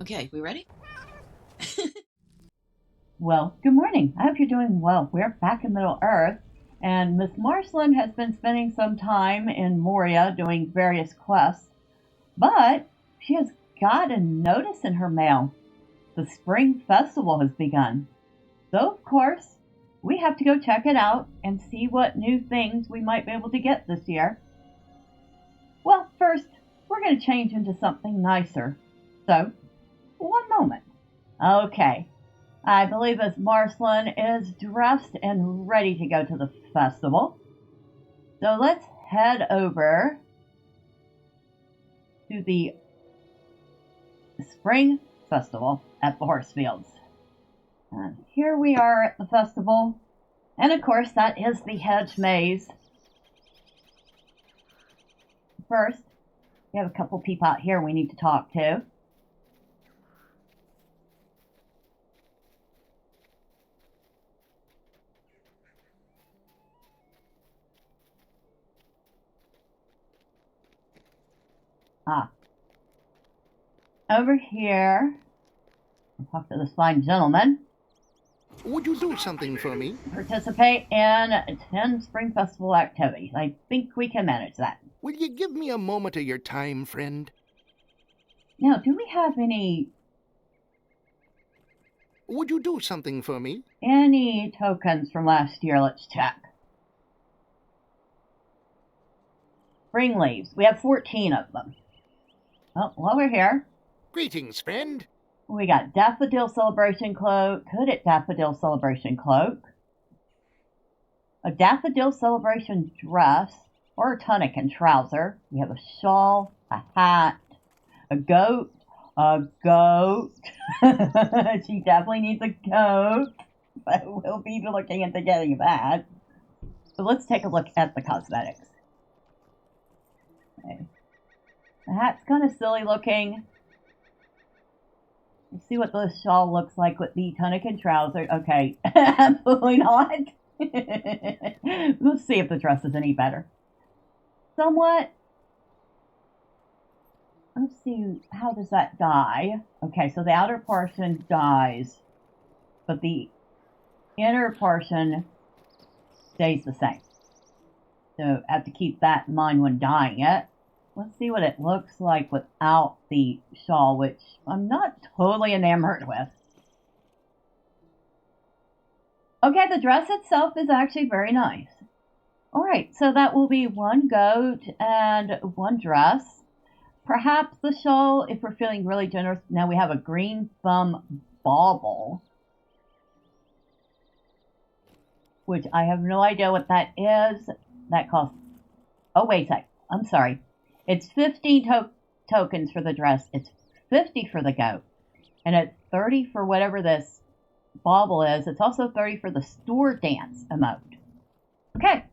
Okay, we ready? Well, good morning. I hope you're doing well. We're back in Middle Earth, and Miss Marcellene has been spending some time in Moria doing various quests, but she has got a notice in her mail. The Spring Festival has begun. So, of course, we have to go check it out and see what new things we might be able to get this year. Well, first, we're going to change into something nicer. So, one moment. Okay, I believe Miss Marcellin is dressed and ready to go to the festival. So let's head over to the Spring Festival at the horse fields. And here we are at the festival. And of course, that is the hedge maze. First, we have a couple people out here we need to talk to. Ah, over here, I'll talk to this fine gentleman. Would you do something for me? Participate in 10 Spring Festival activities. I think we can manage that. Will you give me a moment of your time, friend? Now, do we have Would you do something for me? any tokens from last year? Let's check. Spring leaves. We have 14 of them. Oh, while we're here, Greetings, friend. we got Daffodil Celebration Cloak, Hooded Daffodil Celebration Cloak, a Daffodil Celebration Dress, or a tunic and trouser. We have a shawl, a hat, a goat, a goat. She definitely needs a goat, but we'll be looking into getting that. So let's take a look at the cosmetics. Okay. The hat's kind of silly looking. Let's see what the shawl looks like with the tunic and trousers. Okay, absolutely not. Let's see if the dress is any better. Somewhat. Let's see, how does that dye? Okay, so the outer portion dyes, but the inner portion stays the same. So I have to keep that in mind when dyeing it. Let's see what it looks like without the shawl, which I'm not totally enamored with. Okay, the dress itself is actually very nice. Alright, so that will be one goat and one dress. Perhaps the shawl, if we're feeling really generous. Now we have a green thumb bauble, which I have no idea what that is. That costs... Oh, wait a sec. I'm sorry. It's 15 tokens for the dress. It's 50 for the goat. And it's 30 for whatever this bauble is. It's also 30 for the store dance emote. Okay.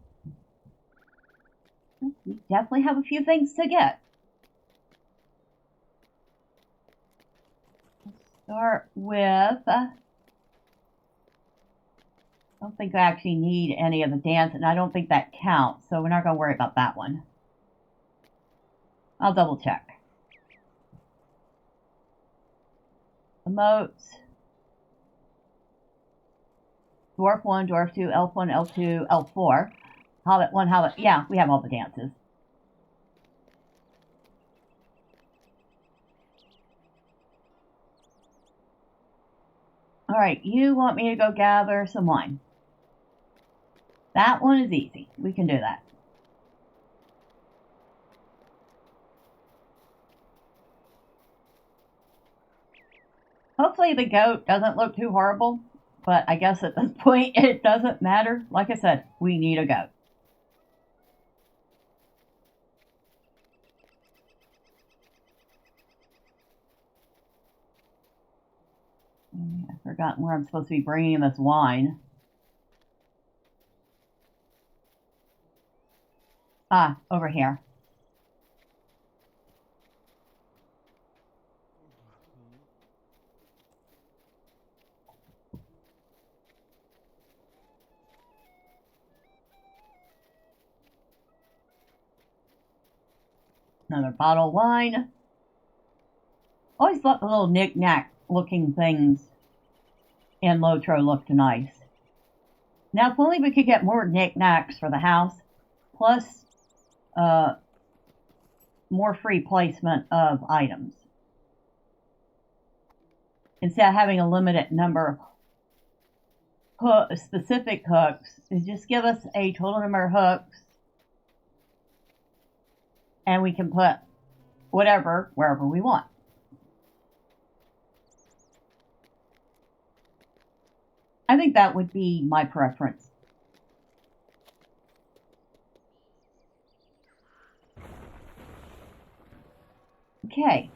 We definitely have a few things to get. Let's start with... I don't think I actually need any of the dance, and I don't think that counts, so we're not going to worry about that one. I'll double check. Emotes. Dwarf 1, Dwarf 2, Elf 1, Elf 2, Elf 4. Hobbit 1, Hobbit... Yeah, we have all the dances. Alright, you want me to go gather some wine. That one is easy. We can do that. Hopefully the goat doesn't look too horrible, but I guess at this point it doesn't matter. Like I said, we need a goat. I've forgotten where I'm supposed to be bringing this wine. Ah, over here. Another bottle of wine. Always thought the little knick-knack looking things in LOTRO looked nice. Now, if only we could get more knick-knacks for the house, plus more free placement of items. Instead of having a limited number of specific hooks, just give us a total number of hooks, and we can put whatever wherever we want. I think that would be my preference. Okay.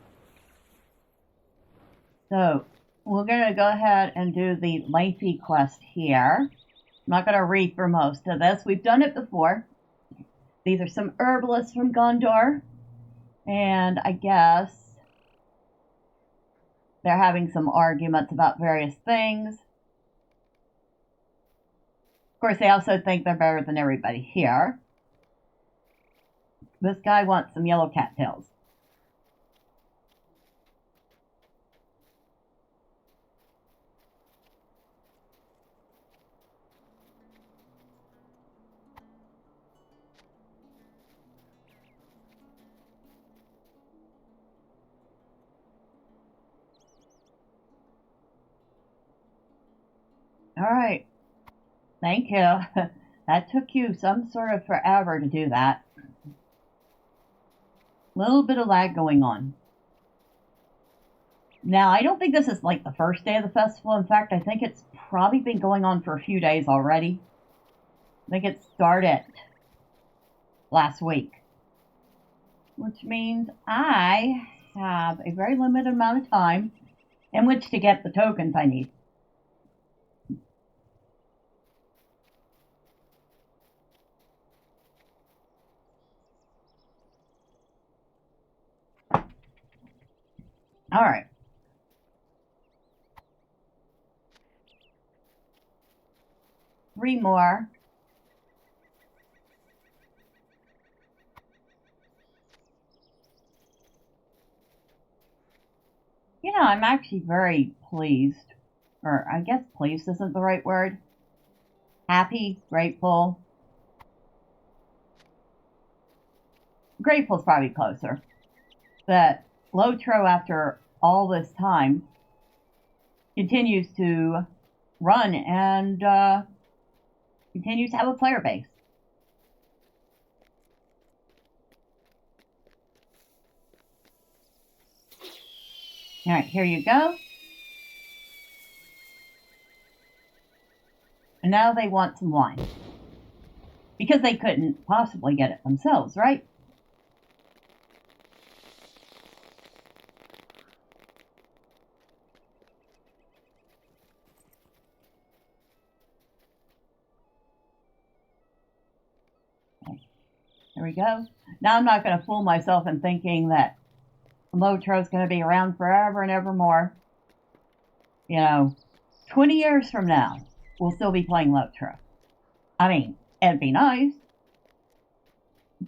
So we're going to go ahead and do the lengthy quest here. I'm not going to read for most of this. We've done it before. These are some herbalists from Gondor. And I guess they're having some arguments about various things. Of course, they also think they're better than everybody here. This guy wants some yellow cattails. All right. Thank you. That took you some sort of forever to do that. A little bit of lag going on. Now, I don't think this is like the first day of the festival. In fact, I think it's probably been going on for a few days already. I think it started last week, which means I have a very limited amount of time in which to get the tokens I need. All right. 3 more. You know, I'm actually very pleased, or I guess pleased isn't the right word. Happy, grateful. Grateful's probably closer. That LOTRO, after all this time, continues to run and continues to have a player base. All right, here you go. And now they want some wine. Because they couldn't possibly get it themselves, right? There we go. Now I'm not going to fool myself in thinking that LOTRO is going to be around forever and evermore. You know, 20 years from now, we'll still be playing LOTRO. I mean, it'd be nice,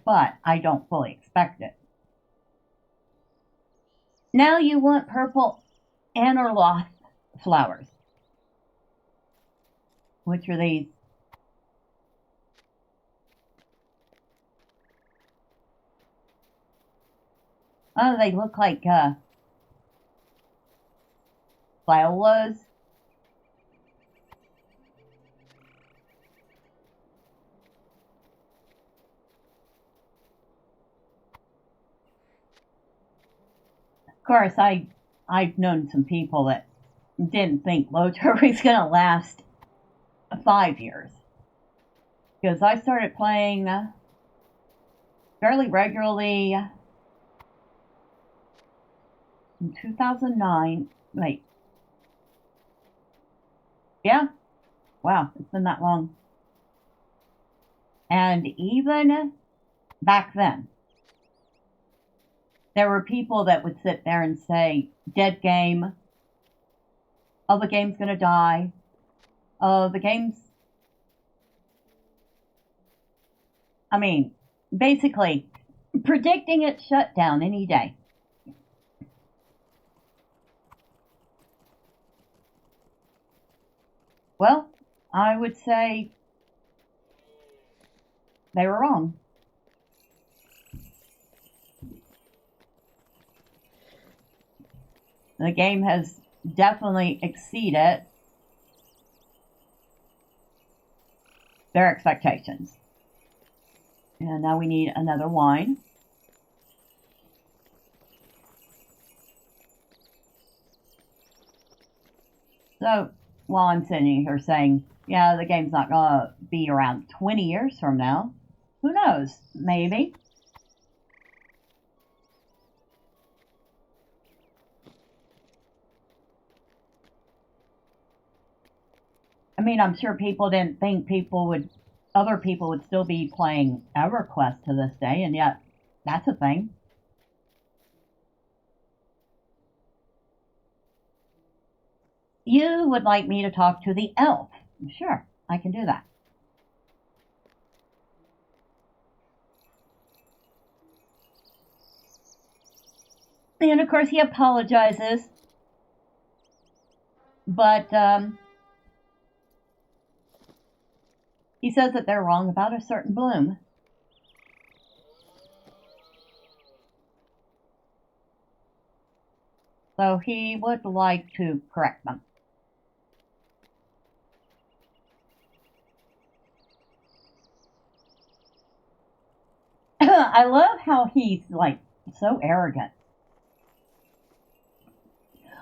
but I don't fully expect it. Now you want purple Anorloth flowers. Which are these? Oh, they look like violas. Of course, I've known some people that didn't think LOTRO was going to last 5 years. Because I started playing fairly regularly in 2009. Wait. Yeah? Wow, it's been that long. And even back then, there were people that would sit there and say, dead game. Oh, the game's going to die. Oh, the game's... I mean, basically, predicting its shutdown any day. I would say they were wrong. The game has definitely exceeded their expectations. And now we need another wine. So while I'm sitting here saying, yeah, the game's not going to be around 20 years from now, who knows? Maybe. I mean, I'm sure people didn't think other people would still be playing EverQuest to this day, and yet that's a thing. You would like me to talk to the elf? Sure, I can do that. And of course, he apologizes, but he says that they're wrong about a certain bloom. So he would like to correct them. I love how he's like so arrogant.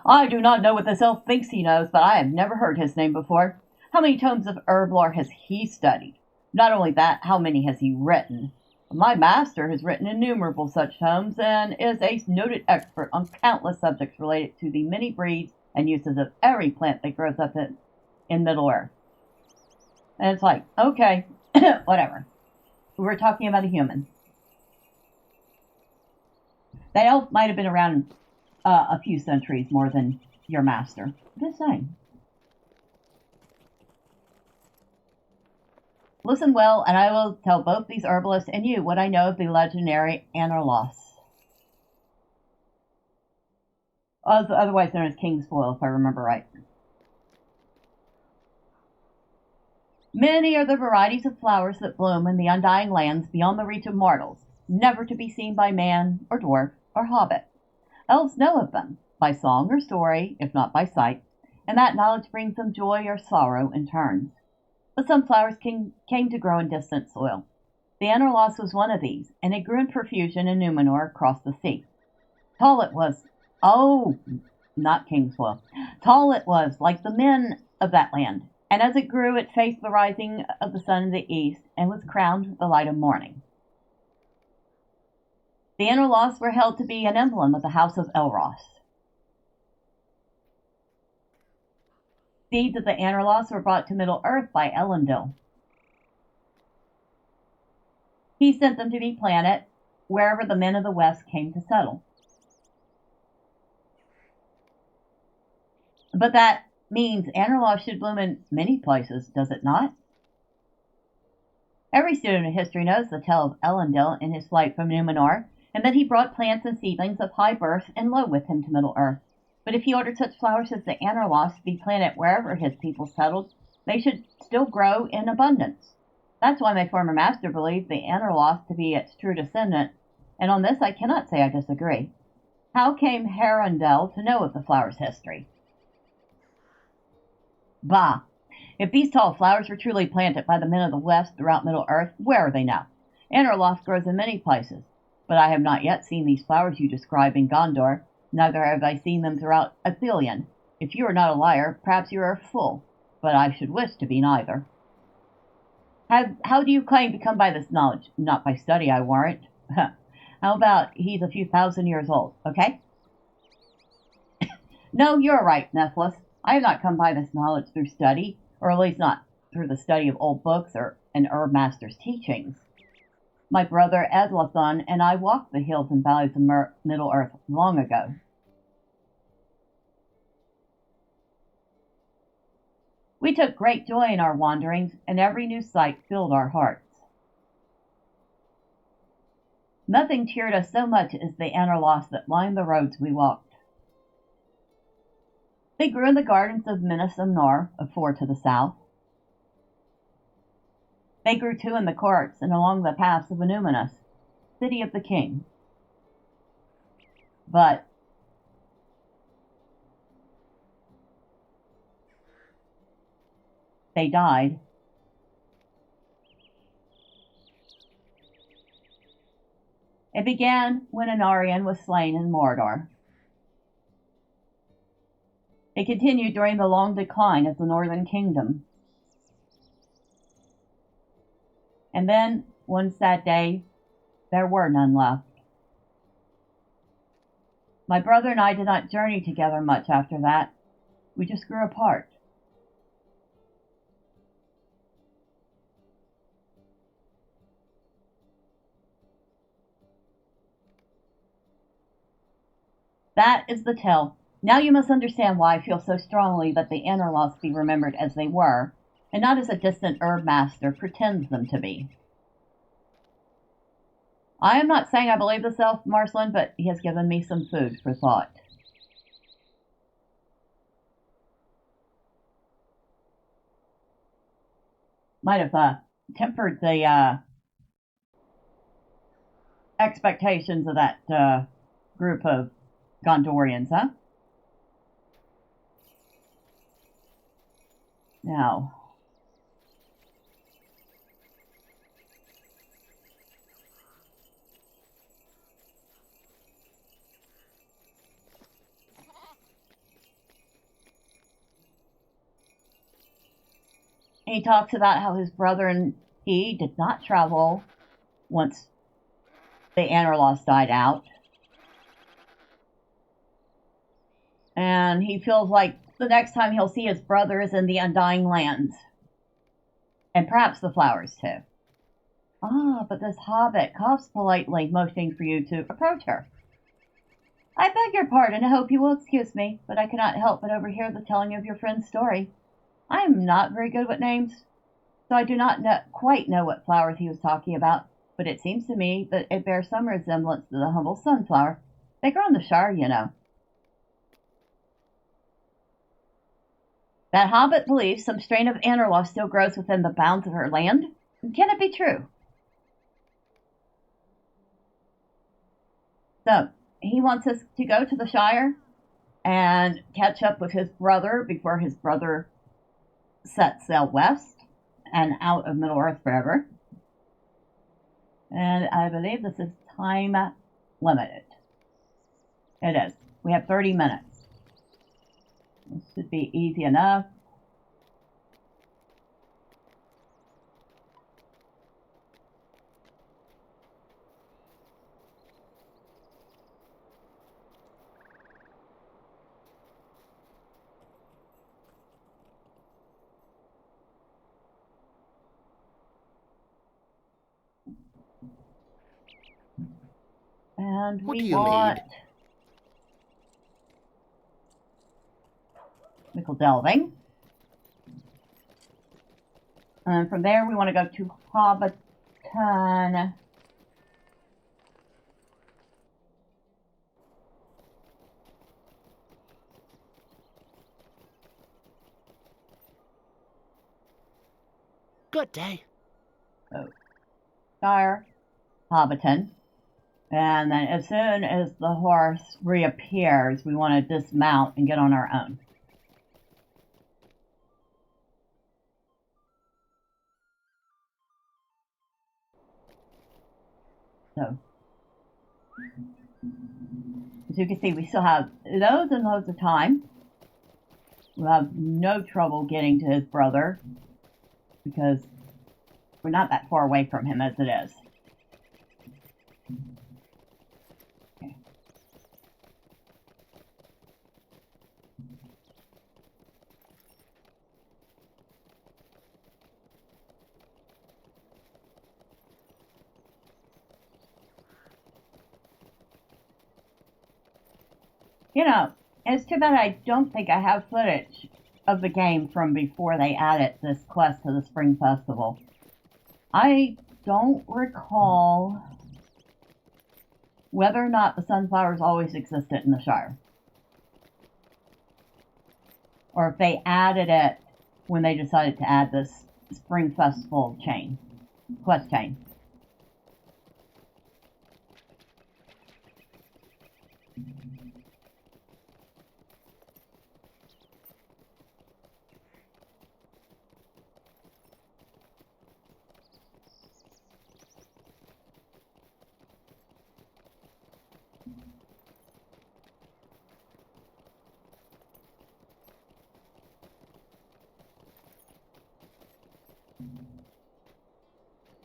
I do not know what this elf thinks he knows, but I have never heard his name before. How many tomes of herb lore has he studied? Not only that, how many has he written? My master has written innumerable such tomes and is a noted expert on countless subjects related to the many breeds and uses of every plant that grows up in Middle-earth. And it's like, okay, whatever. We're talking about a human. That elf might have been around a few centuries more than your master. Just saying. Listen well, and I will tell both these herbalists and you what I know of the legendary Anorlos, otherwise known as King's Foil, if I remember right. Many are the varieties of flowers that bloom in the undying lands beyond the reach of mortals, never to be seen by man or dwarf or hobbit. Elves know of them, by song or story, if not by sight, and that knowledge brings them joy or sorrow in turns. But some flowers came to grow in distant soil. The Anorlos was one of these, and it grew in profusion in Numenor across the sea. Tall it was, oh, not Kingswell. Tall it was, like the men of that land, and as it grew it faced the rising of the sun in the east, and was crowned with the light of morning. The Anorlos were held to be an emblem of the house of Elros. Seeds of the Anorlos were brought to Middle-earth by Elendil. He sent them to be planted wherever the men of the West came to settle. But that means Anorlos should bloom in many places, does it not? Every student of history knows the tale of Elendil in his flight from Numenor, and that he brought plants and seedlings of high birth and low with him to Middle-earth. But if he ordered such flowers as the Anorlos to be planted wherever his people settled, they should still grow in abundance. That's why my former master believed the Anorlos to be its true descendant, and on this I cannot say I disagree. How came Herondel to know of the flower's history? Bah! If these tall flowers were truly planted by the men of the West throughout Middle-earth, where are they now? Anorlos grows in many places, but I have not yet seen these flowers you describe in Gondor, neither have I seen them throughout Ithilien. If you are not a liar, perhaps you are a fool, but I should wish to be neither. How do you claim to come by this knowledge? Not by study, I warrant. How about he's a few thousand years old, okay? No, you're right, Nephilis. I have not come by this knowledge through study, or at least not through the study of old books or an herb master's teachings. My brother Edlathon and I walked the hills and valleys of Middle-earth long ago. We took great joy in our wanderings, and every new sight filled our hearts. Nothing cheered us so much as the Anorlos that lined the roads we walked. They grew in the gardens of Minas Nor, a ford to the south. They grew too in the courts and along the paths of Anuminus, city of the king. But they died. It began when Anarion was slain in Mordor. It continued during the long decline of the Northern Kingdom. And then, one sad day, there were none left. My brother and I did not journey together much after that. We just grew apart. That is the tale. Now you must understand why I feel so strongly that the Anorloths be remembered as they were, and not as a distant herb master pretends them to be. I am not saying I believe this elf, Marcellene, but he has given me some food for thought. Might have tempered the expectations of that group of Gondorians, huh? Now, he talks about how his brother and he did not travel once the Anorloths died out. And he feels like the next time he'll see his brother is in the Undying Lands. And perhaps the flowers, too. Ah, but this hobbit coughs politely, motioning for you to approach her. I beg your pardon, I hope you will excuse me, but I cannot help but overhear the telling of your friend's story. I am not very good with names, so I do not quite know what flowers he was talking about, but it seems to me that it bears some resemblance to the humble sunflower. They grow in the Shire, you know. That hobbit believes some strain of Anorloth still grows within the bounds of her land. Can it be true? So, he wants us to go to the Shire and catch up with his brother before his brother sets sail west and out of Middle Earth forever. And I believe this is time limited. It is. We have 30 minutes. This should be easy enough. And What do we you want need? nickel delving. And from there, we want to go to Hobbiton. Good day. So, Shire, Hobbiton. And then as soon as the horse reappears, we want to dismount and get on our own. So, as you can see, we still have loads and loads of time. We'll have no trouble getting to his brother because we're not that far away from him as it is. Okay. You know, it's too bad I don't think I have footage of the game from before they added this quest to the Spring Festival. I don't recall whether or not the sunflowers always existed in the Shire. Or if they added it when they decided to add this Spring Festival chain. quest chain.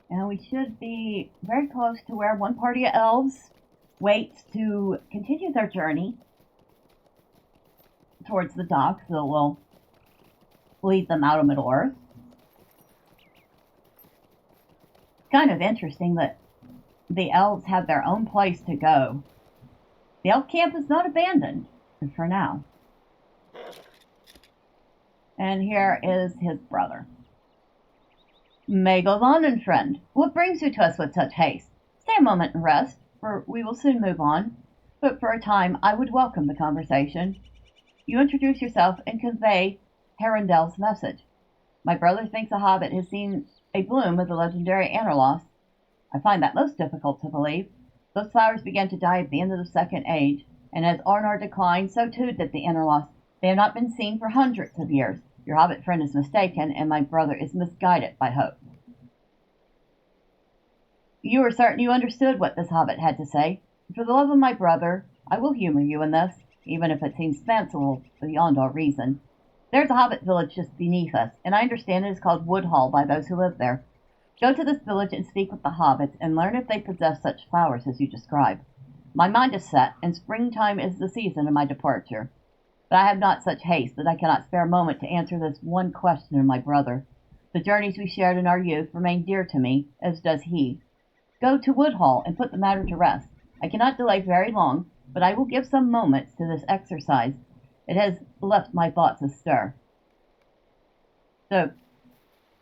And we should be very close to where one party of elves waits to continue their journey towards the docks that will lead them out of Middle Earth. It's kind of interesting that the elves have their own place to go. The elf camp is not abandoned for now. And here is his brother. May goes on, and friend, what brings you to us with such haste? Stay a moment and rest, for we will soon move on. But for a time I would welcome the conversation. You introduce yourself and convey Herendel's message. My brother thinks a hobbit has seen a bloom of the legendary Anorlost. I find that most difficult to believe. Those flowers began to die at the end of the Second Age, and as Arnor declined, so too did the Anorlost. They have not been seen for hundreds of years. Your hobbit friend is mistaken, and my brother is misguided by hope. You are certain you understood what this hobbit had to say. For the love of my brother, I will humor you in this, even if it seems fanciful beyond all reason. There's a hobbit village just beneath us, and I understand it is called Woodhall by those who live there. Go to this village and speak with the hobbits, and learn if they possess such flowers as you describe. My mind is set, and springtime is the season of my departure. But I have not such haste that I cannot spare a moment to answer this one question of my brother. The journeys we shared in our youth remain dear to me, as does he. Go to Woodhall and put the matter to rest. I cannot delay very long, but I will give some moments to this exercise. It has left my thoughts astir. So,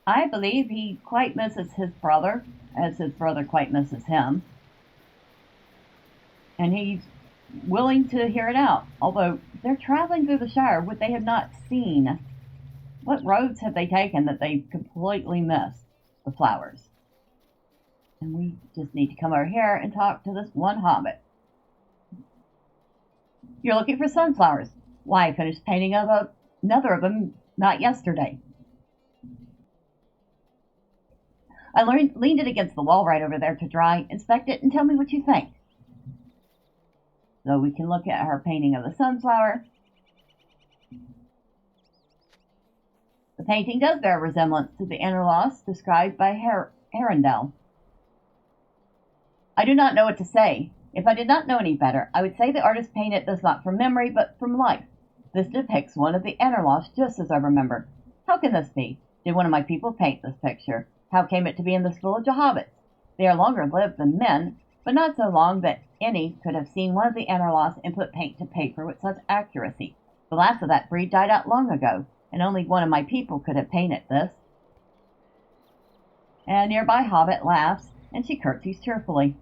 I believe he quite misses his brother, as his brother quite misses him. And he's willing to hear it out. Although they're traveling through the Shire, what they have not seen, what roads have they taken that they've completely missed the flowers? And we just need to come over here and talk to this one hobbit. You're looking for sunflowers. Why, I finished painting up another of them not yesterday. I leaned it against the wall right over there to dry. Inspect it and tell me what you think. So we can look at her painting of the sunflower. The painting does bear a resemblance to the Anorlost described by Herendel. I do not know what to say. If I did not know any better, I would say the artist painted this not from memory, but from life. This depicts one of the Anorlost just as I remember. How can this be? Did one of my people paint this picture? How came it to be in this village of hobbits? They are longer lived than men, but not so long that any could have seen one of the Anorlost and put paint to paper with such accuracy. The last of that breed died out long ago, and only one of my people could have painted this. A nearby hobbit laughs, and she curtsies cheerfully.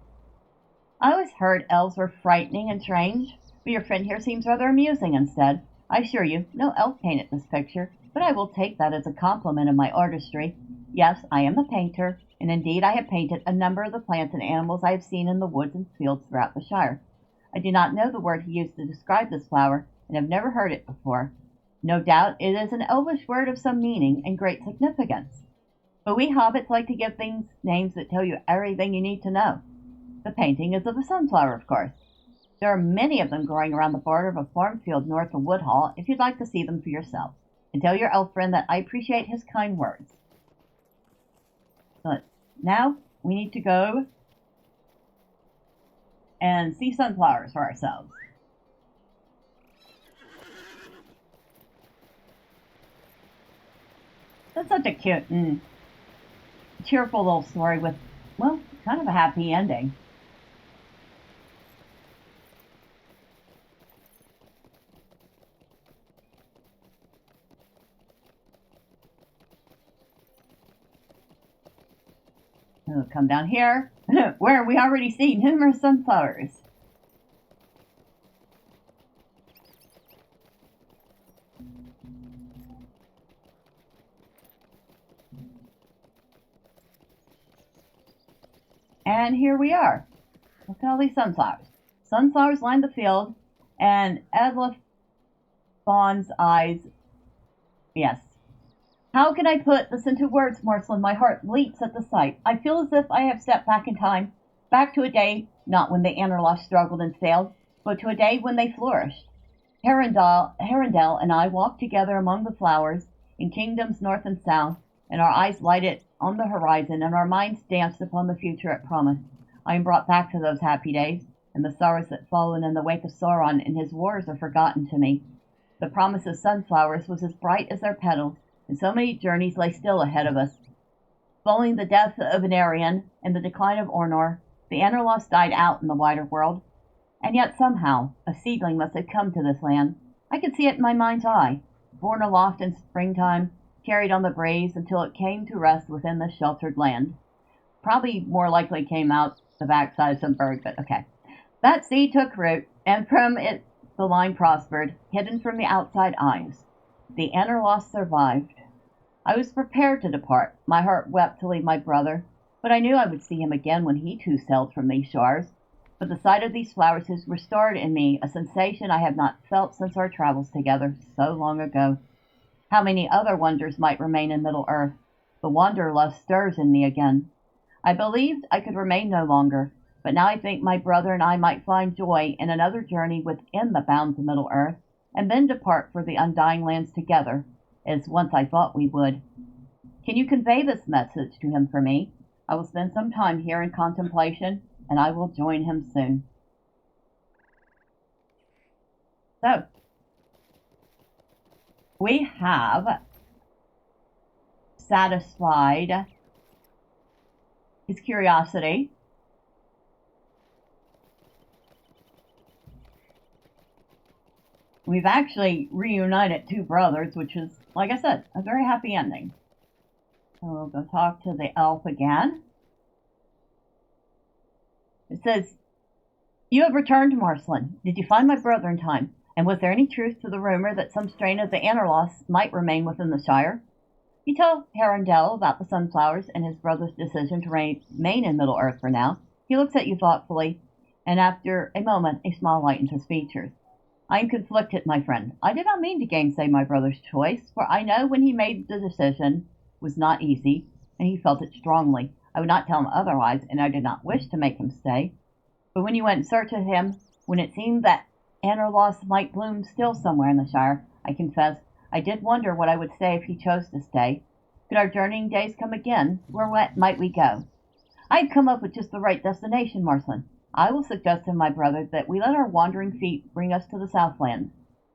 I always heard elves were frightening and strange, but your friend here seems rather amusing instead. I assure you, no elf painted this picture, but I will take that as a compliment of my artistry. Yes, I am a painter, and indeed I have painted a number of the plants and animals I have seen in the woods and fields throughout the Shire. I do not know the word he used to describe this flower, and have never heard it before. No doubt it is an elvish word of some meaning and great significance. But we hobbits like to give things names that tell you everything you need to know. The painting is of a sunflower, of course. There are many of them growing around the border of a farm field north of Woodhall, if you'd like to see them for yourself. And tell your elf friend that I appreciate his kind words. But now we need to go and see sunflowers for ourselves. That's such a cute and cheerful little story with, well, kind of a happy ending. We'll come down here, where we already see numerous sunflowers. And here we are. Look at all these sunflowers. Sunflowers line the field, and Edla Fawn's eyes. Yes. How can I put this into words, Marcellene? My heart leaps at the sight. I feel as if I have stepped back in time, back to a day not when the Anarloss struggled and failed, but to a day when they flourished. Herondel and I walked together among the flowers in kingdoms north and south, and our eyes lighted on the horizon, and our minds danced upon the future it promised. I am brought back to those happy days, and the sorrows that followed in the wake of Sauron and his wars are forgotten to me. The promise of sunflowers was as bright as their petals, and so many journeys lay still ahead of us. Following the death of Anarion and the decline of Ornor, the Anarloss died out in the wider world, and yet somehow a seedling must have come to this land. I could see it in my mind's eye, borne aloft in springtime, carried on the breeze until it came to rest within this sheltered land. Probably more likely came out the backside of some bird, but okay. That seed took root, and from it the line prospered, hidden from the outside eyes. The Anarloss survived. I was prepared to depart. My heart wept to leave my brother, but I knew I would see him again when he too sailed from these shores. But the sight of these flowers has restored in me a sensation I have not felt since our travels together so long ago. How many other wonders might remain in Middle Earth? The wanderlust stirs in me again. I believed I could remain no longer, but now I think my brother and I might find joy in another journey within the bounds of Middle Earth, and then depart for the Undying Lands together, as once I thought we would. Can you convey this message to him for me? I will spend some time here in contemplation, and I will join him soon. So, we have satisfied his curiosity. We've actually reunited two brothers, which is, like I said, a very happy ending. So we'll go talk to the elf again. It says, "You have returned, Marcellene. Did you find my brother in time? And was there any truth to the rumor that some strain of the Anarloss might remain within the Shire?" You tell Herondel about the sunflowers and his brother's decision to remain in Middle Earth for now. He looks at you thoughtfully, and after a moment a smile lightens his features. "I am conflicted, my friend. I did not mean to gainsay my brother's choice, for I know when he made the decision was not easy, and he felt it strongly. I would not tell him otherwise, and I did not wish to make him stay. But when you went in search of him, when it seemed that Anarloss might bloom still somewhere in the Shire, I confess I did wonder what I would say if he chose to stay. Could our journeying days come again? Where might we go?" "I've come up with just the right destination, Marcellene. I will suggest to my brother that we let our wandering feet bring us to the Southland.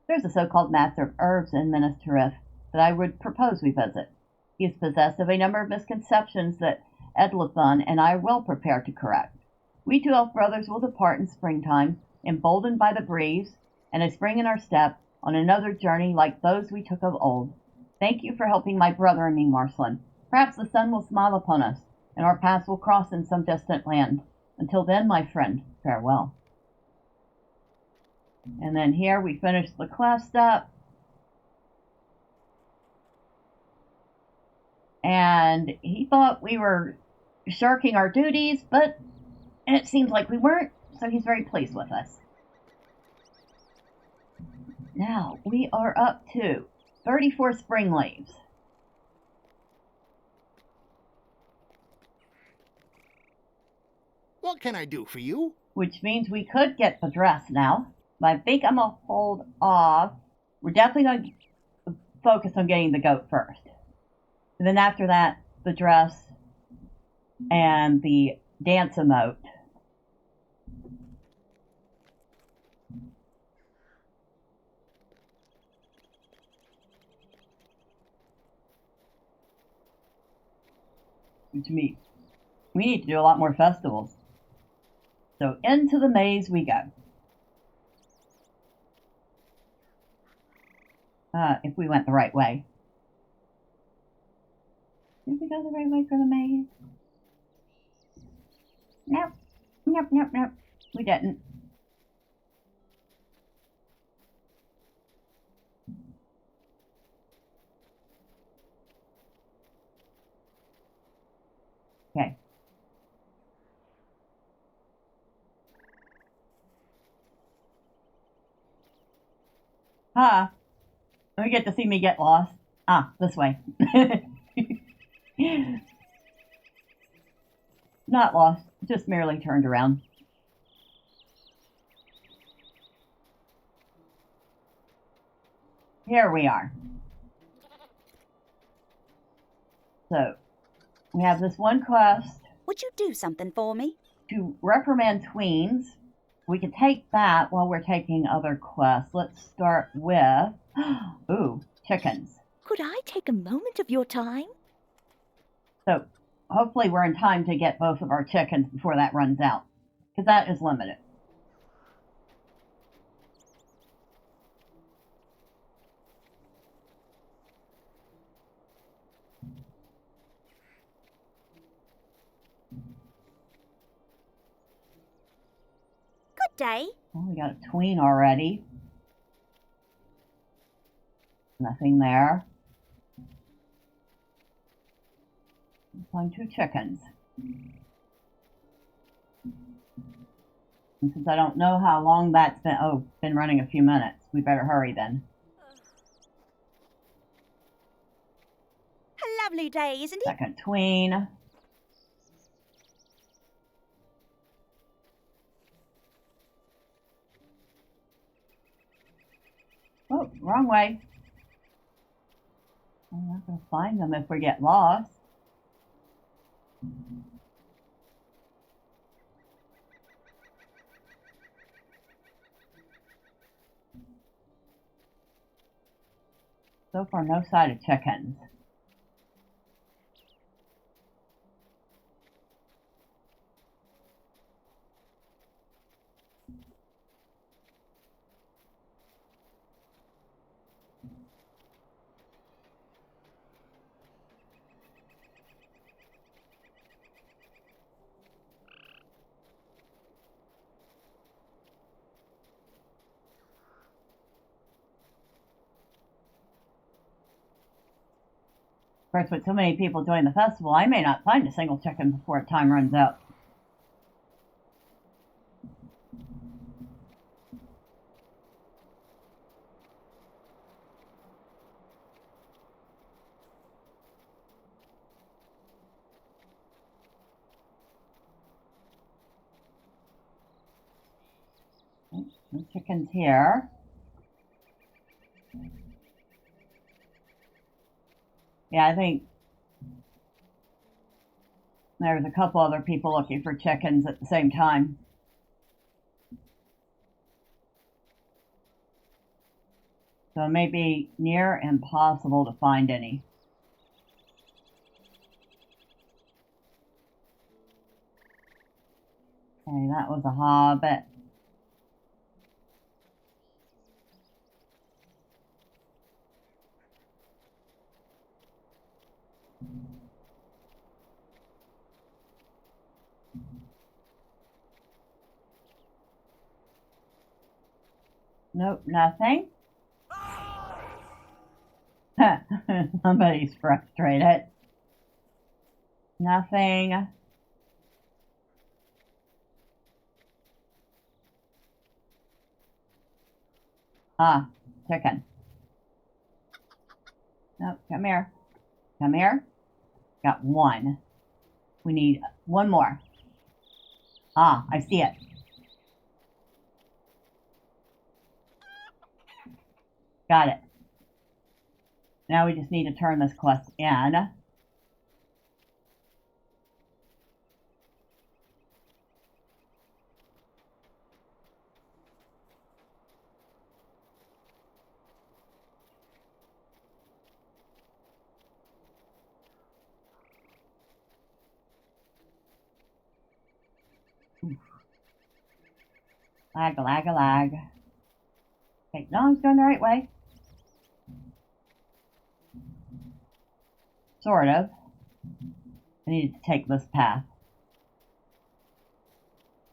There's a so-called master of herbs in Minas Tirith that I would propose we visit. He is possessed of a number of misconceptions that Edlithun and I are well prepared to correct. We two elf brothers will depart in springtime, emboldened by the breeze, and a spring in our step, on another journey like those we took of old. Thank you for helping my brother and me, Marcellene. Perhaps the sun will smile upon us, and our paths will cross in some distant land. Until then, my friend, farewell." And then here we finish the quest up. And he thought we were shirking our duties, but it seems like we weren't, so he's very pleased with us. Now we are up to 34 spring leaves. What can I do for you? Which means we could get the dress now, but I think I'm going to hold off. We're definitely going to focus on getting the goat first. And then after that, the dress and the dance emote. Which means we need to do a lot more festivals. So into the maze we go. If we went the right way. Did we go the right way for the maze? Nope. Nope. We didn't. Okay. Huh. We get to see me get lost. Ah, this way. Not lost, just merely turned around. Here we are. So, we have this one quest. Would you do something for me? To reprimand tweens. We can take that while we're taking other quests. Let's start with, ooh, chickens. Could I take a moment of your time? So hopefully we're in time to get both of our chickens before that runs out, because that is limited. Good day. Well, we got a tween already. Nothing there. Find 2 chickens. And since I don't know how long that's been running a few minutes, we better hurry then. A lovely day, isn't it? Second tween. Oh, wrong way. I'm not going to find them if we get lost. So far, no sight of chickens. Of course, with so many people doing the festival, I may not find a single chicken before time runs out. No chickens here. Yeah, I think there's a couple other people looking for chickens at the same time. So it may be near impossible to find any. Okay, that was a hobbit. Nope, nothing. Somebody's frustrated. Nothing. Ah, chicken. Nope, come here. Come here. Got one. We need one more. Ah, I see it. Got it. Now we just need to turn this quest in. Lag, lag, lag. Okay, no, I was going the right way. Sort of. I needed to take this path.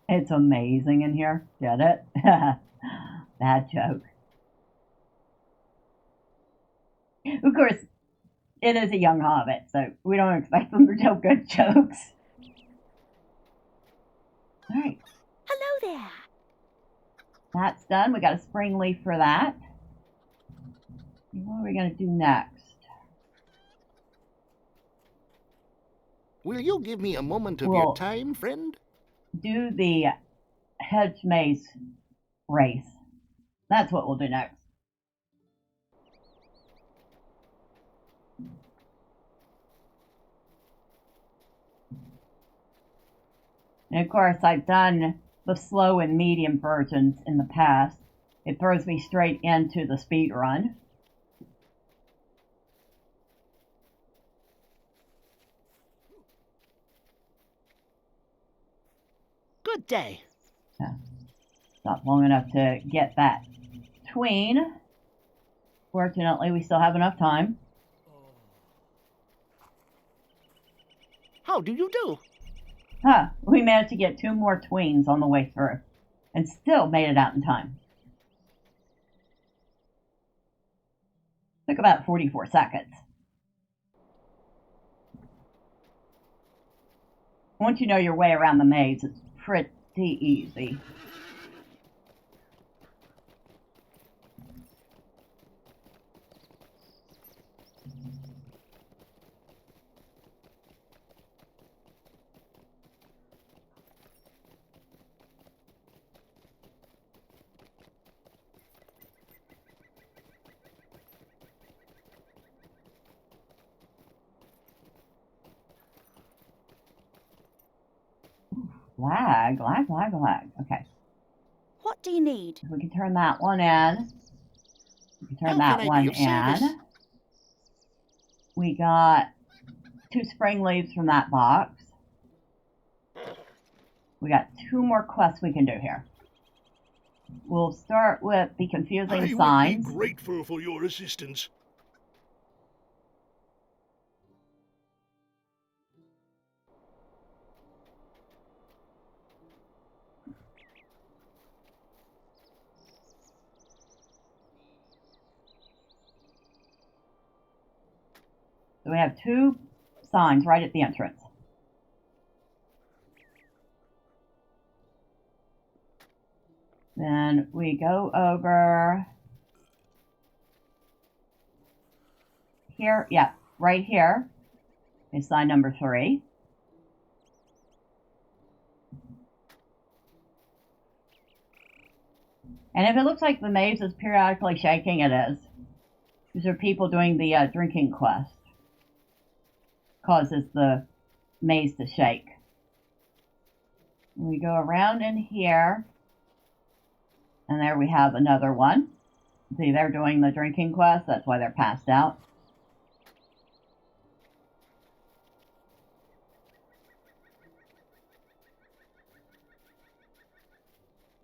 It's amazing in here. Get it? Bad joke. Of course, it is a young hobbit, so we don't expect them to tell good jokes. Alright. Hello there. That's done. We got a spring leaf for that. What are we going to do next? Will you give me a moment of your We'll time, friend? do the hedge maze race. That's what we'll do next. And of course, I've done the slow and medium versions in the past. It throws me straight into the speed run. Good day. Not long enough to get that tween. Fortunately, we still have enough time. How do you do? We managed to get 2 more tweens on the way through and still made it out in time. Took about 44 seconds. Once you know your way around the maze, it's pretty easy. Lag. Okay. What do you need? We can turn that one in. We can turn How that can I one be of service? in. We got 2 spring leaves from that box. We got 2 more quests we can do here. We'll start with the confusing signs. I would be grateful for your assistance. So we have 2 signs right at the entrance. Then we go over here. Yeah, right here is sign number 3. And if it looks like the maze is periodically shaking, it is. These are people doing the drinking quest. Causes the maze to shake. We go around in here. And there we have another one. See, they're doing the drinking quest. That's why they're passed out.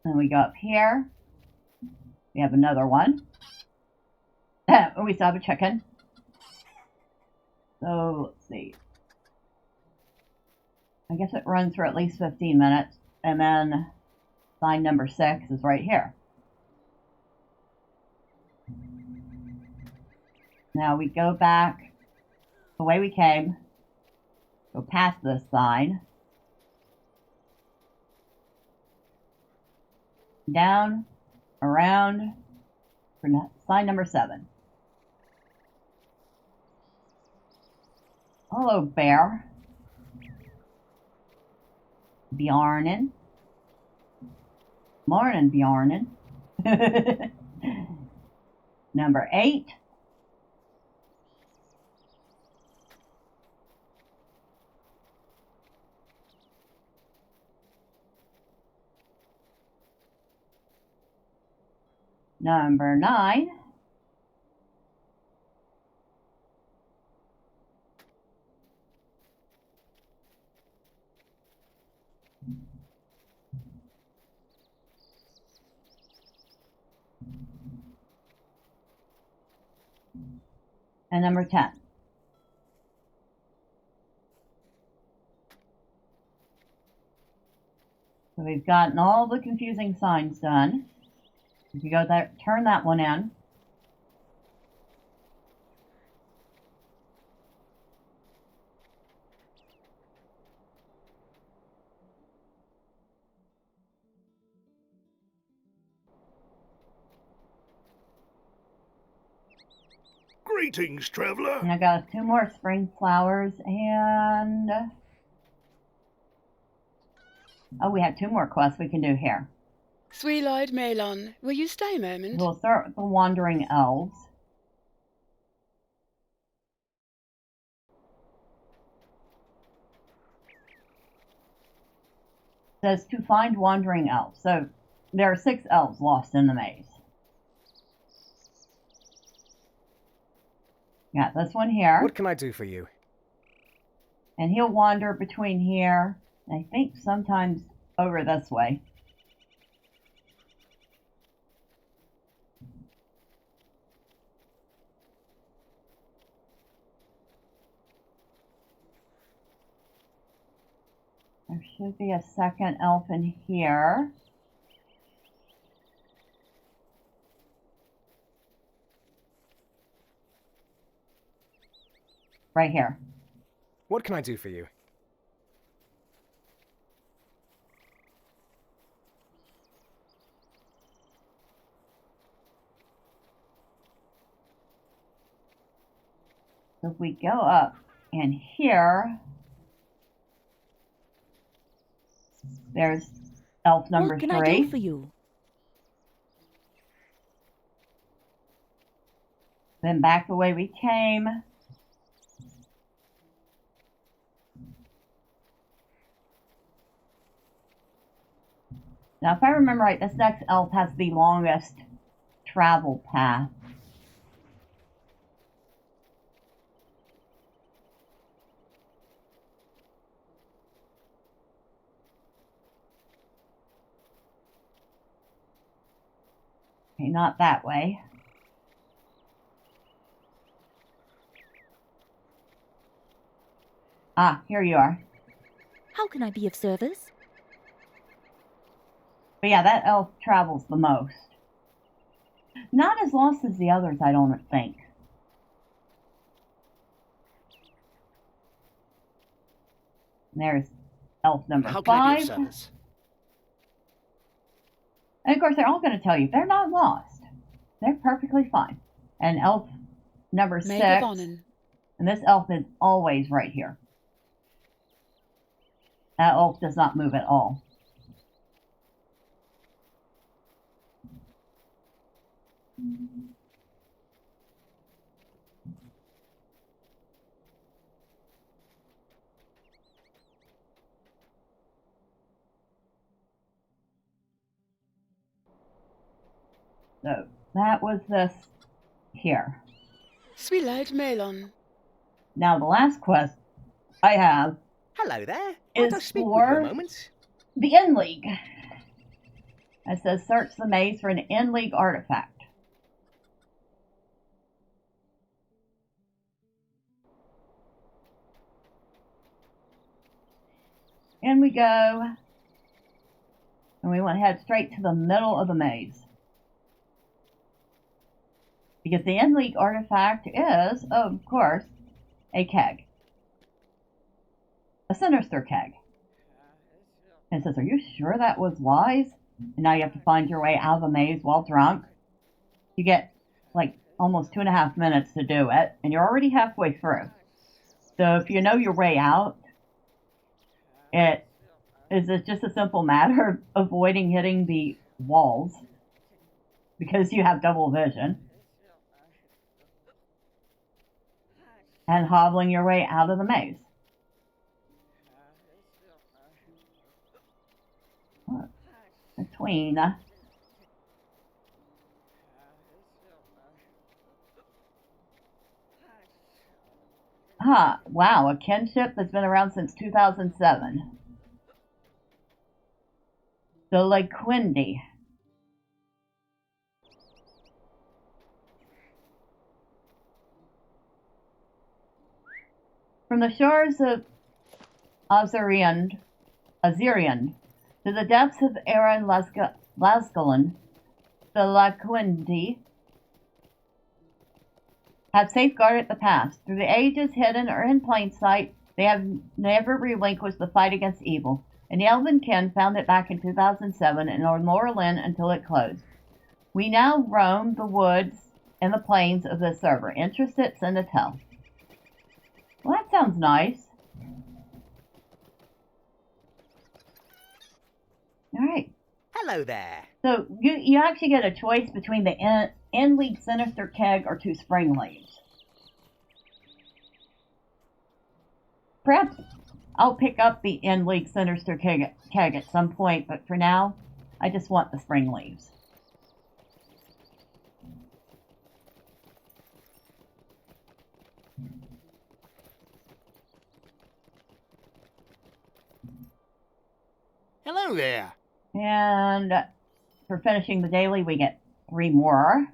Then we go up here. We have another one. We still have a chicken. So, let's see. I guess it runs for at least 15 minutes. And then sign number 6 is right here. Now we go back the way we came. Go past this sign. Down, around, for sign number 7. Hello, bear. Bjarnen. Morning, Bjarnen. Number 8. Number 9. And number 10. So we've gotten all the confusing signs done. If you go there, turn that one in. Greetings, traveller. And I got 2 more spring flowers and... Oh, we have 2 more quests we can do here. Sweet-eyed Melon, will you stay a moment? We'll start with the Wandering Elves. It says to find Wandering Elves. So there are 6 elves lost in the maze. Got this one here. What can I do for you? And he'll wander between here, and I think sometimes over this way. There should be a second elf in here. Right here. What can I do for you? So if we go up in here, there's elf number What can 3. I do for you? Then back the way we came. Now, if I remember right, this next elf has the longest travel path. Okay, not that way. Ah, here you are. How can I be of service? But yeah, that elf travels the most. Not as lost as the others, I don't think. There's elf number How can I be 5. of service? And of course, they're all going to tell you they're not lost. They're perfectly fine. And elf number 6. Maid of Honor. And this elf is always right here. That elf does not move at all. So that was this here. Sweet-eyed Melon. Now the last quest I have Hello there. is Might I speak with you for a moment? the Inn League. It says search the maze for an Inn League artifact. In we go. And we want to head straight to the middle of the maze. Because the Inn League artifact is, of course, a keg. A sinister keg. And it says, are you sure that was wise? And now you have to find your way out of the maze while drunk. You get like almost 2.5 minutes to do it, and you're already halfway through. So if you know your way out, it is just a simple matter of avoiding hitting the walls because you have double vision. And hobbling your way out of the maze. Between wow, a kinship that's been around since 2007. The Laquindi. From the shores of Azirian to the depths of Aran Lasgalan, the Laquindi have safeguarded the past. Through the ages, hidden or in plain sight, they have never relinquished the fight against evil. And the Elven Kin found it back in 2007 and on Laura Lynn until it closed. We now roam the woods in the plains of this server. Interested? Send a tell. Well, that sounds nice. Alright. Hello there. So you actually get a choice between the end lead sinister keg or 2 spring leaves. Perhaps I'll pick up the end lead sinister keg at some point, but for now, I just want the spring leaves. Hello there. And for finishing the daily, we get 3 more.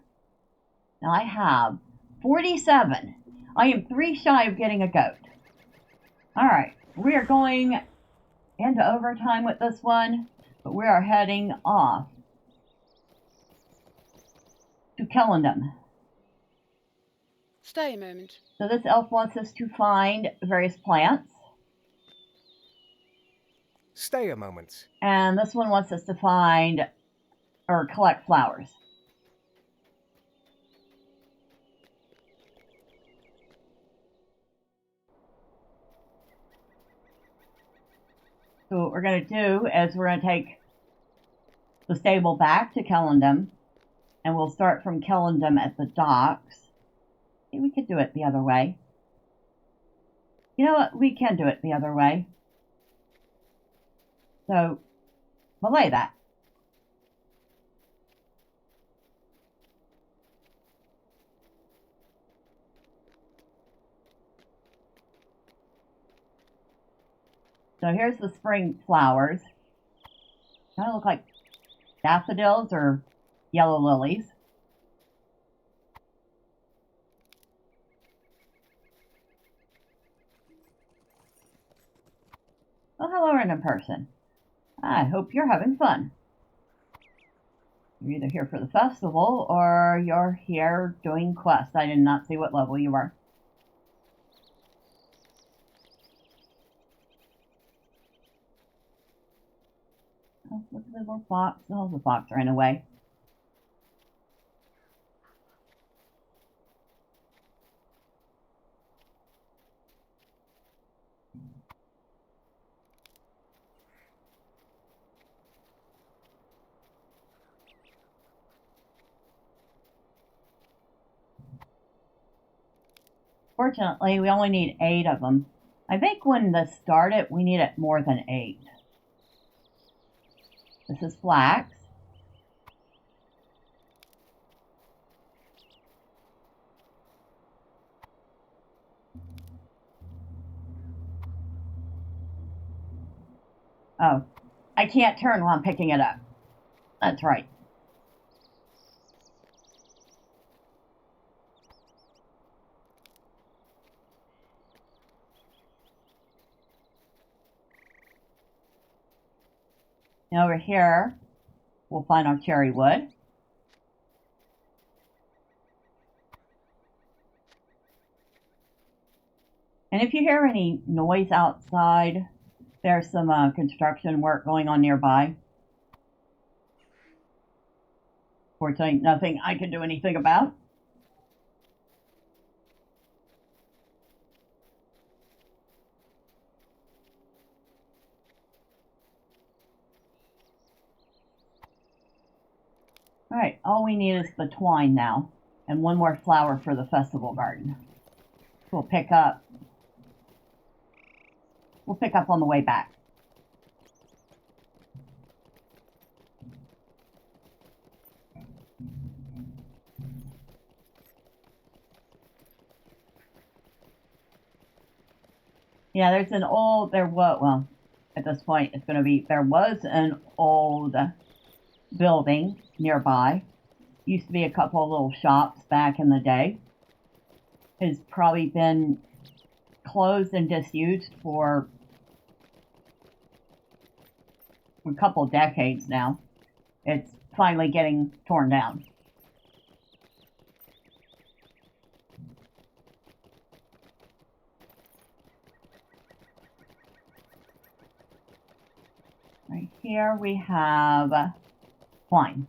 Now I have 47. I am 3 shy of getting a goat. Alright, we are going into overtime with this one, but we are heading off to Khazad-dum. Stay a moment. So this elf wants us to find various plants, Stay a moment. and this one wants us to find or collect flowers. So what we're going to do is we're going to take the stable back to Khazad-dum, and we'll start from Khazad-dum at the docks. See, we could do it the other way. You know what? We can do it the other way. So, belay that. So here's the spring flowers. Kind of look like daffodils or yellow lilies. Well, hello, random person. I hope you're having fun. You're either here for the festival or you're here doing quests. I did not see what level you were. Oh, look at the little fox. Oh, the fox ran away. Fortunately, we only need 8 of them. I think when this started, we needed more than 8. This is flax. Oh, I can't turn while I'm picking it up. That's right. Now over here, we'll find our cherry wood. And if you hear any noise outside, there's some construction work going on nearby. Fortunately, nothing I can do anything about. Alright, all we need is the twine now, and 1 more flower for the festival garden. We'll pick up on the way back. Yeah, there's an old, well, at this point it's going to be, there was an old building nearby. Used to be a couple of little shops back in the day. Has probably been closed and disused for a couple of decades now. It's finally getting torn down. Right here we have twine.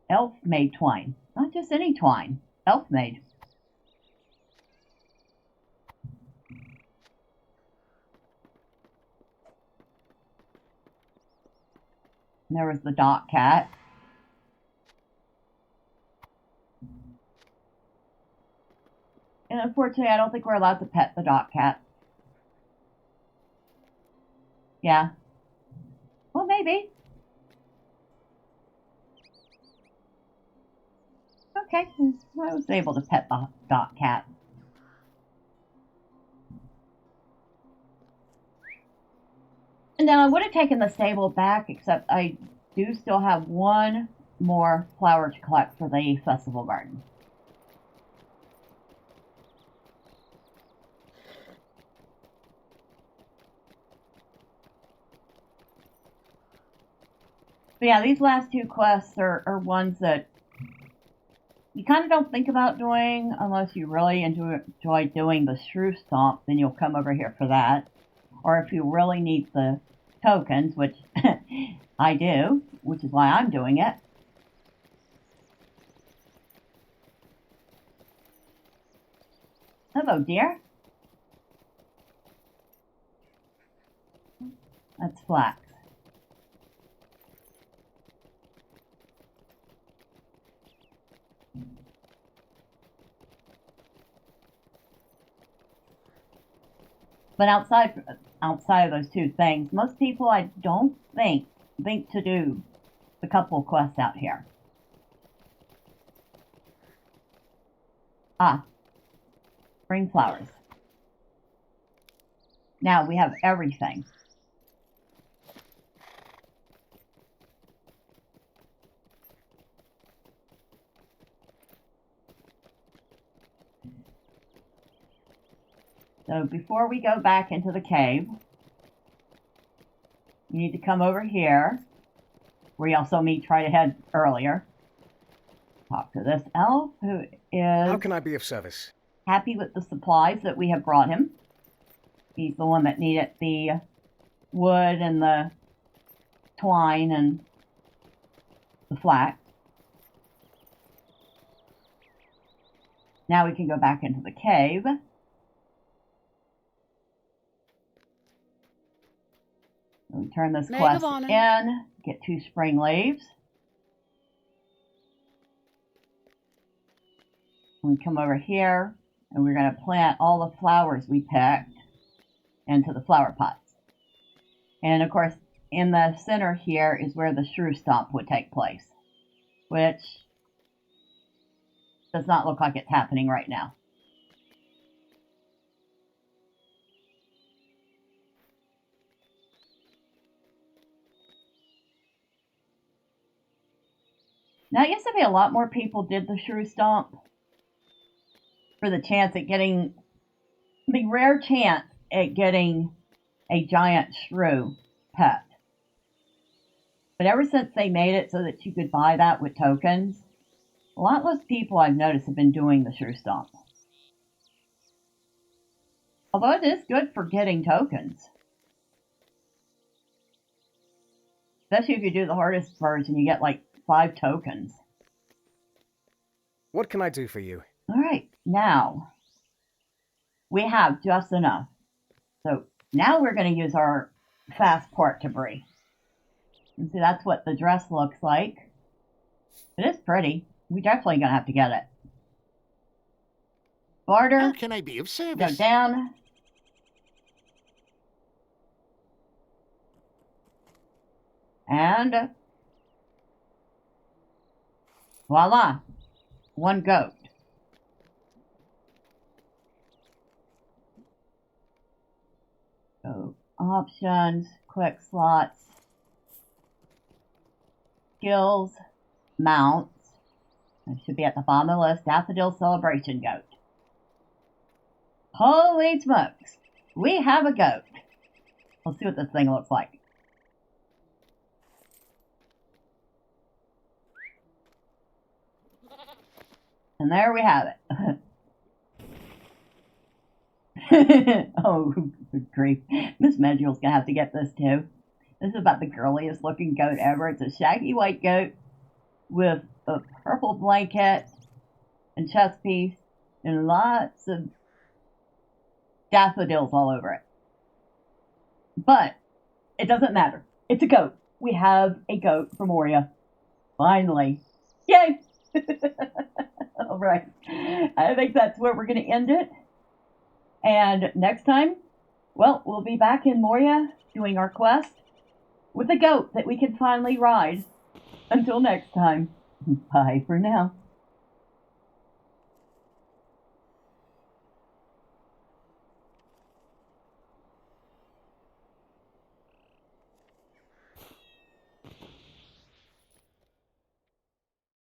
Elf elf-made twine. Not just any twine. Elf-made. And there was the dock cat. And unfortunately, I don't think we're allowed to pet the dock cat. Yeah. Well, maybe. Okay, I was able to pet the dock cat. And now I would have taken the stable back, except I do still have one more flower to collect for the festival garden. But yeah, these last two quests are ones that you kind of don't think about doing unless you really enjoy doing the shrew stomp. Then you'll come over here for that. Or if you really need the tokens, which I do, which is why I'm doing it. Hello, dear. That's flax. But outside of those two things, most people I don't think to do the couple of quests out here. Ah, spring flowers. Now we have everything. So before we go back into the cave, you need to come over here, where you also me try to head earlier. Talk to this elf who is... How can I be of service? Happy with the supplies that we have brought him. He's the one that needed the wood and the twine and the flax. Now we can go back into the cave. We turn this quest in, get 2 spring leaves. We come over here, and we're going to plant all the flowers we picked into the flower pots. And of course, in the center here is where the shrew stomp would take place, which does not look like it's happening right now. Now, it used to be a lot more people did the shrew stomp for the chance at getting, the rare chance at getting a giant shrew pet. But ever since they made it so that you could buy that with tokens, a lot less people I've noticed have been doing the shrew stomp. Although it is good for getting tokens. Especially if you do the hardest version, you get like 5 tokens. What can I do for you? Alright, now we have just enough. So now we're going to use our fast port to Bree. And see, that's what the dress looks like. It is pretty. We're definitely going to have to get it. Barter. How can I be of service? Go down. And voila, 1 goat. So options, quick slots, skills, mounts. It should be at the bottom of the list. Daffodil Celebration Goat. Holy smokes, we have a goat. Let's see what this thing looks like. And there we have it. Oh, good grief. Miss Medjugorje's going to have to get this too. This is about the girliest looking goat ever. It's a shaggy white goat with a purple blanket and chest piece and lots of daffodils all over it. But it doesn't matter. It's a goat. We have a goat for Moria. Finally. Yay! All right. I think that's where we're going to end it. And next time, well, we'll be back in Moria doing our quest with a goat that we can finally ride. Until next time, bye for now.